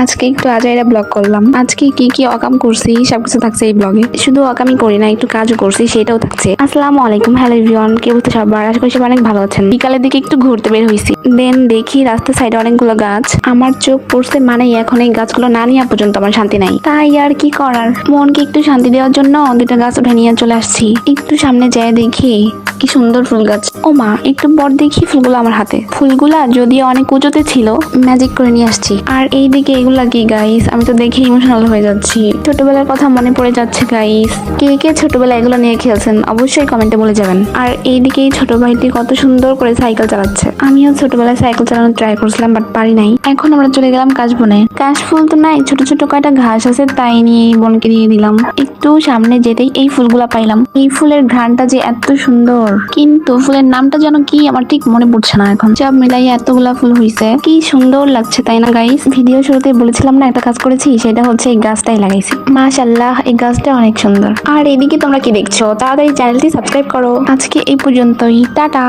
আজকে একটু আজাইরা ব্লগ করলাম। আজকে কি কি অকাম করছি সবকিছু থাকছে এই ব্লগে। শুধু অকামই করি না, একটু কাজও করছি, সেটাও থাকছে। আসসালামু আলাইকুম, হ্যালো এভরিওয়ান, কে বলতে সবার আশা করি সবাই অনেক ভালো আছেন। বিকালের দিকে একটু ঘুরতে বের হয়েছি, দেন দেখি রাস্তার সাইডে অনেকগুলো গাছ। আমার চোখ পড়ছে, মানে এখন এই গাছগুলো না নেওয়া পর্যন্ত আমার শান্তি নাই। তাই আর কি করার, মনকে একটু শান্তি দেওয়ার জন্য দুটো গাছ উঠে নিয়ে চলে আসছি। একটু সামনে যায় দেখি কি সুন্দর ফুল গাছ। ও মা, একটু পর দেখি ফুলগুলো আমার হাতে। ফুলগুলা যদিও অনেক উঁচুতে ছিল, ম্যাজিক করে নিয়ে আসছি। আর এইদিকে এগুলা কি গাইস, আমি তো দেখে ইমোশনাল হয়ে যাচ্ছি। ছোটবেলার কথা মনে পড়ে যাচ্ছে গাইস। কে কে ছোটবেলায় এগুলো নিয়ে খেলছেন অবশ্যই কমেন্টে বলে যাবেন। আর এইদিকে এই ছোট ভাইটি কত সুন্দর করে সাইকেল চালাচ্ছে। আমিও ছোটবেলায় সাইকেল চালানোর ট্রাই করছিলাম, বাট পারি নাই। এখন আমরা চলে গেলাম কাশবনে। কাশফুল তো নাই, ছোট ছোট কয়টা ঘাস আছে, তাই নিয়ে বোনকে দিয়ে দিলাম। একটু সামনে যেতেই এই ফুলগুলা পাইলাম। এই ফুলের ঘ্রাণটা যে এত সুন্দর, কিন্তু ফুলের নামটা যেন কি আমার ঠিক মনে পড়ছে না এখন। সব মিলাই এতগুলা ফুল হইছে, কি সুন্দর লাগছে তাই না গাইস। ভিডিও শুরুতে বলেছিলাম না একটা কাজ করেছি, সেটা হচ্ছে এই গাছটাই লাগাইছি। মাশাআল্লাহ, এই গাছটা অনেক সুন্দর। আর এদিকে তোমরা কি দেখছো, তাড়াতাড়ি চ্যানেলটি সাবস্ক্রাইব করো। আজকে এই পর্যন্তই, টাটা।